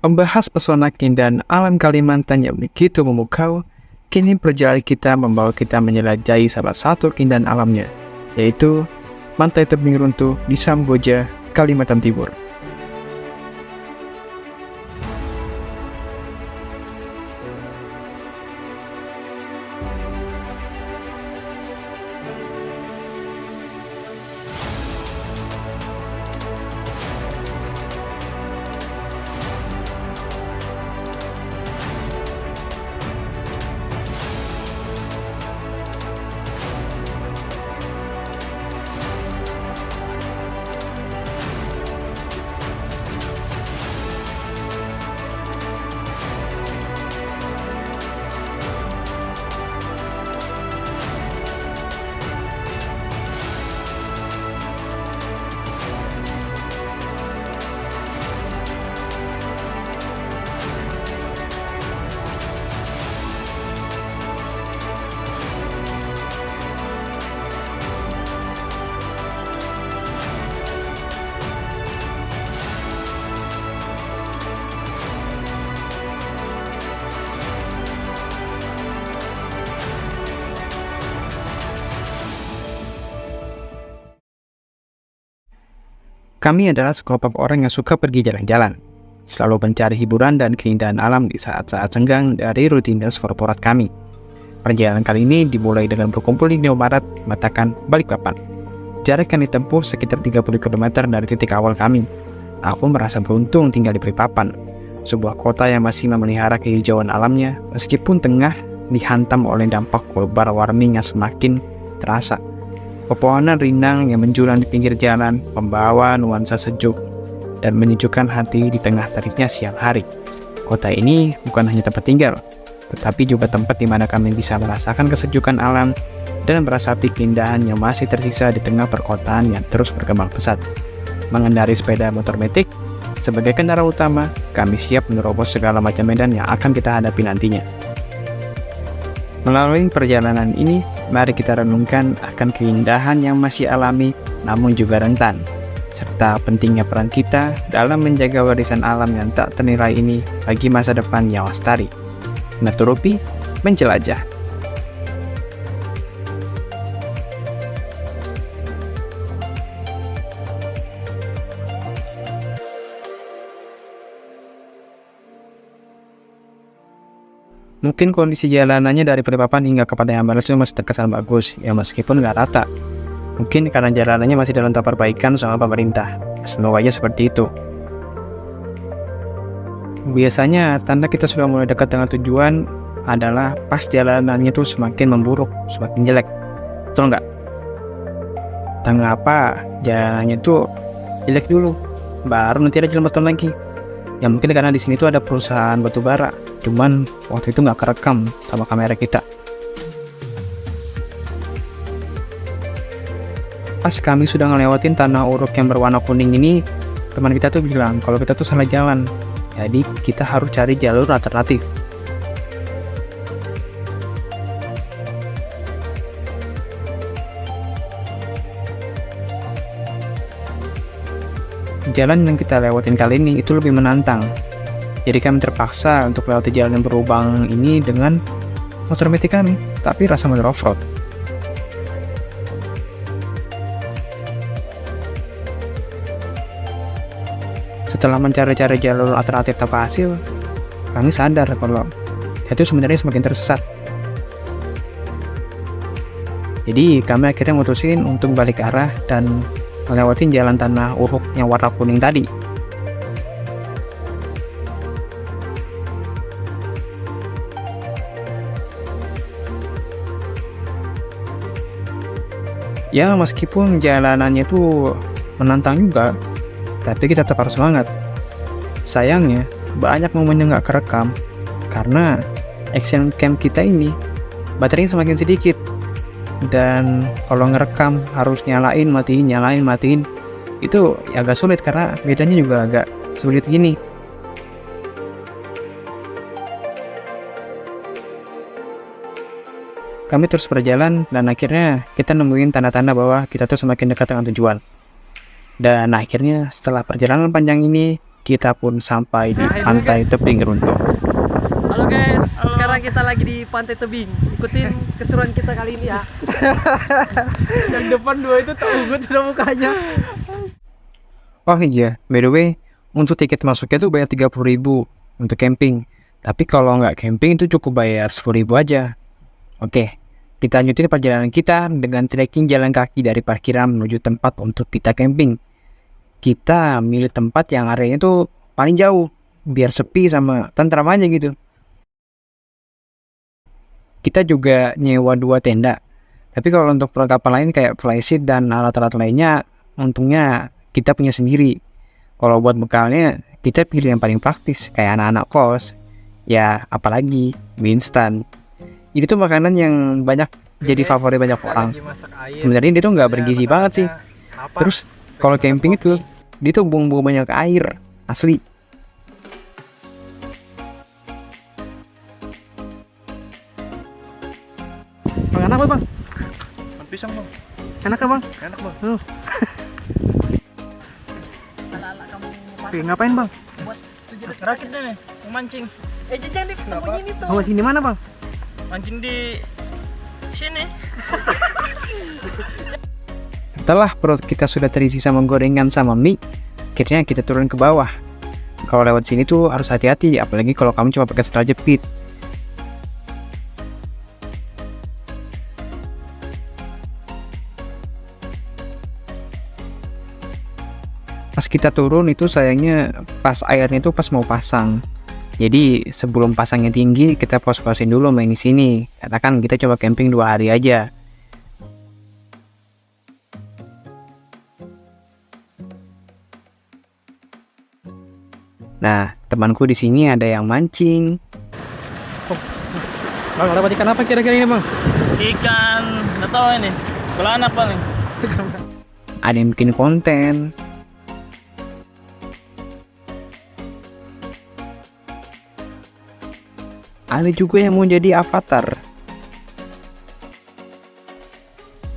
Membahas pesona keindahan alam Kalimantan yang begitu memukau, kini perjalanan kita membawa kita menjelajahi salah satu keindahan alamnya, yaitu Pantai Tebing Runtuh di Samboja, Kalimantan Timur. Kami adalah sekelompok orang yang suka pergi jalan-jalan, selalu mencari hiburan dan keindahan alam di saat-saat senggang dari rutinitas korporat kami. Perjalanan kali ini dimulai dengan berkumpul di Indomaret, Matakan, Balikpapan. Jarak yang ditempuh sekitar 30 km dari titik awal kami. Aku merasa beruntung tinggal di Balikpapan, sebuah kota yang masih memelihara kehijauan alamnya meskipun tengah dihantam oleh dampak global warming yang semakin terasa. Pepohonan rindang yang menjulang di pinggir jalan membawa nuansa sejuk dan menyejukkan hati di tengah teriknya siang hari. Kota ini bukan hanya tempat tinggal, tetapi juga tempat di mana kami bisa merasakan kesejukan alam dan merasapi keindahan yang masih tersisa di tengah perkotaan yang terus berkembang pesat. Mengendarai sepeda motor metik sebagai kendaraan utama, kami siap menerobos segala macam medan yang akan kita hadapi nantinya. Melalui perjalanan ini, mari kita renungkan akan keindahan yang masih alami namun juga rentan, serta pentingnya peran kita dalam menjaga warisan alam yang tak ternilai ini bagi masa depan yang lestari. Naturopi menjelajah. Mungkin kondisi jalanannya dari Balikpapan hingga ke Pantai Ambalas itu masih terkesan bagus, ya meskipun nggak rata. Mungkin karena jalanannya masih dalam tahap perbaikan sama pemerintah. Semoga aja seperti itu. Biasanya tanda kita sudah mulai dekat dengan tujuan adalah pas jalanannya tuh semakin memburuk, semakin jelek. Betul nggak? Tangga apa jalanannya tuh jelek dulu, baru nanti ada jalan beton lagi. Ya mungkin karena di sini tuh ada perusahaan batubara, cuman waktu itu nggak kerekam sama kamera kita. Pas kami sudah ngelewatin tanah uruk yang berwarna kuning ini, teman kita tuh bilang kalau kita tuh salah jalan, jadi kita harus cari jalur alternatif. Jalan yang kita lewatin kali ini itu lebih menantang. Jadi kami terpaksa untuk lewati jalan yang berlubang ini dengan motor metik kami, tapi rasa motor off-road. Setelah mencari-cari jalur alternatif tanpa hasil, kami sadar kalau itu sebenarnya semakin tersesat. Jadi kami akhirnya mutusin untuk balik arah dan melewati jalan tanah uruk yang warna kuning tadi. Ya meskipun jalanannya tuh menantang juga, tapi kita tetap harus semangat. Sayangnya banyak momen yang gak kerekam karena action cam kita ini baterainya semakin sedikit. Dan kalau ngerekam harus nyalain matiin itu ya agak sulit karena bedanya juga agak sulit gini. Kami terus berjalan dan akhirnya kita nemuin tanda-tanda bahwa kita tuh semakin dekat dengan tujuan. Dan akhirnya setelah perjalanan panjang ini, kita pun sampai di pantai tebing runtuh. Halo guys, sekarang kita lagi di pantai tebing. Ikutin keseruan kita kali ini ya. Yang depan dua itu tak ugut sudah mukanya. Oh iya, by the way, untuk tiket masuknya tuh bayar 30.000 untuk camping. Tapi kalau nggak camping itu cukup bayar 10.000 aja. Oke, kita lanjutin perjalanan kita dengan trekking jalan kaki dari parkiran menuju tempat untuk kita camping. Kita milih tempat yang areanya tuh paling jauh, biar sepi sama tentram aja gitu. Kita juga nyewa 2 tenda. Tapi kalau untuk perlengkapan lain kayak flysheet dan alat-alat lainnya, untungnya kita punya sendiri. Kalau buat bekalnya, kita pilih yang paling praktis, kayak anak-anak kos. Ya, apalagi mie instan. Ini tuh makanan yang banyak jadi favorit banyak orang. Sebenarnya dia tuh nggak bergizi banget sih. Terus kalau camping itu, dia tuh buang-buang banyak air, asli. Bang, enak apa bang? Pisang bang. Enak kan bang? Enak bang. Oke, ngapain bang? Rakit deh nih, mancing. Jangan ditungguin ini tuh. Oh, sini mana bang? Mancing di sini. Setelah perut kita sudah terisi sama gorengan sama mie, akhirnya kita turun ke bawah. Kalau lewat sini tuh harus hati-hati, apalagi kalau kamu cuma pakai sandal jepit. Pas kita turun itu sayangnya pas airnya itu pas mau pasang. Jadi sebelum pasangnya tinggi kita pos-posin dulu main di sini. Karena kan kita coba camping 2 hari aja. Nah, temanku di sini ada yang mancing. Bang, dapat ikan apa kira-kira ini bang? Ikan, nggak tahu ini. Belanak paling. Ada yang bikin konten. Ada juga yang mau jadi avatar.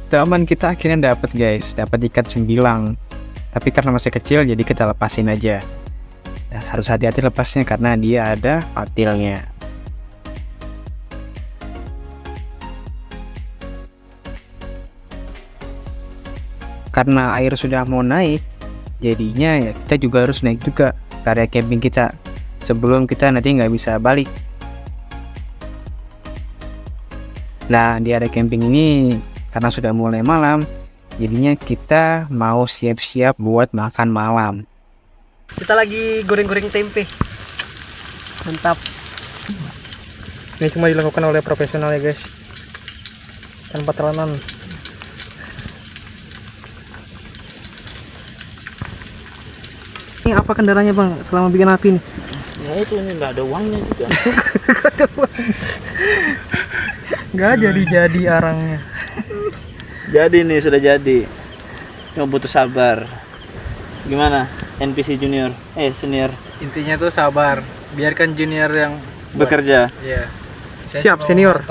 Teman kita akhirnya dapat guys, dapat ikan sembilang. Tapi karena masih kecil jadi kita lepasin aja. Dan harus hati-hati lepasnya karena dia ada patilnya. Karena air sudah mau naik, jadinya ya kita juga harus naik juga ke area camping kita sebelum kita nanti nggak bisa balik. Nah, di area camping ini karena sudah mulai malam, jadinya kita mau siap-siap buat makan malam. Kita lagi goreng-goreng tempe. Mantap. Ini cuma dilakukan oleh profesional ya guys. Tanpa telanan. Ini apa kendalanya bang selama bikin api nih? Ya itu ini nggak ada uangnya juga. Nggak jadi arangnya. Jadi nih sudah jadi. Cuma butuh sabar. Gimana? NPC junior, senior. Intinya tuh sabar, biarkan junior yang Bekerja. Iya. Siap, senior.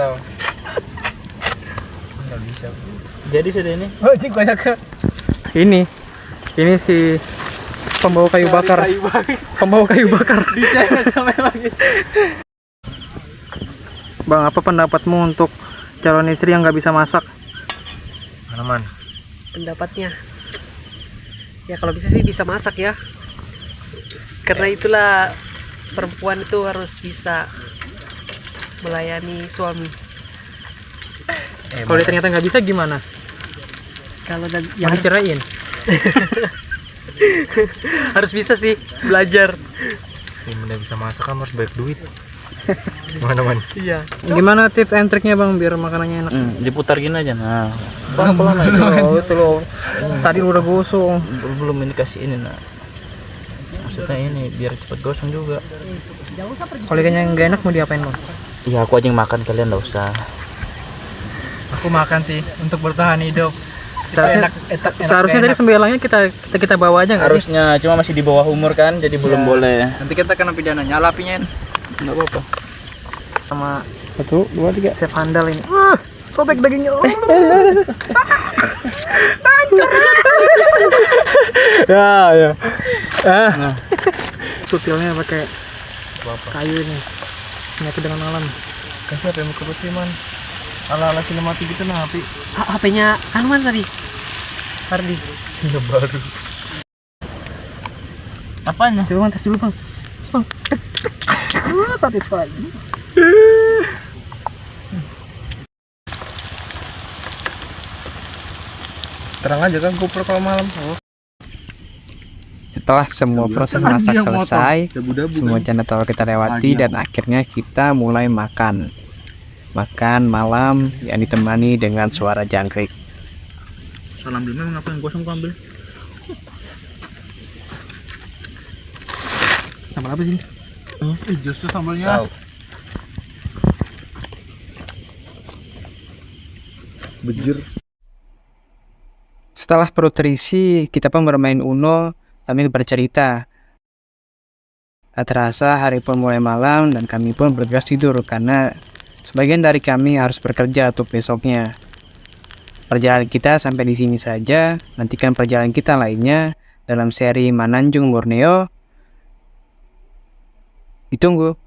Nggak bisa. Jadi sudah ini. Oh, cik banyak ke. Ini si pembawa kayu bakar. Pembawa kayu bakar. Bang, apa pendapatmu untuk calon istri yang nggak bisa masak? Aman. Pendapatnya ya kalau bisa sih bisa masak ya, karena itulah perempuan itu harus bisa melayani suami. Kalau dia ternyata nggak bisa gimana? Kalau dan Mau ya dicerain? harus bisa sih belajar. Si udah bisa masak kan harus banyak duit. Mana man? Iya. Gimana tips and triknya bang biar makanannya enak? Diputar gini aja. Nah, Pelan-pelan aja. Itu loh. Tadi udah gosong. belum ini kasih ini nah. Maksudnya ini biar cepet gosong juga. Kalau ikannya nggak enak mau diapain bang? Iya aku aja yang makan, kalian nggak usah. Aku makan sih untuk bertahan hidup. Seharusnya tadi sembelangnya kita bawa aja nggak sih? Harusnya, cuma masih di bawah umur kan, jadi belum boleh. Nanti kita kena pidana, nyala apinya. Nggak apa-apa. Sama 1, 2, 3. chef handal ini. Sobek dagingnya. Ya. tutilnya pakai Apa? kayu nih. Menyatu dengan alam. Kasih apa yang mau man? Ala-ala sinematik gitu nah, Api. HP-nya Anuan tadi. Hardi. Yang baru. Apanya? Coba tes dulu bang. Tes, bang. Satisfied. Terang aja kan GoPro kalau malam. Setelah semua proses masak selesai, semua channel tahu kita lewati, dan akhirnya kita mulai makan malam yang ditemani dengan suara jangkrik. Salam beli memang apa yang gosong gua ambil. Sambal apa sih? Justru sambalnya. Bejir. Setelah perut terisi, kita pun bermain Uno sambil bercerita. Tak terasa hari pun mulai malam dan kami pun bergegas tidur karena sebagian dari kami harus bekerja untuk besoknya. Perjalanan kita sampai di sini saja. Nantikan perjalanan kita lainnya dalam seri Mananjung Borneo. Ditunggu.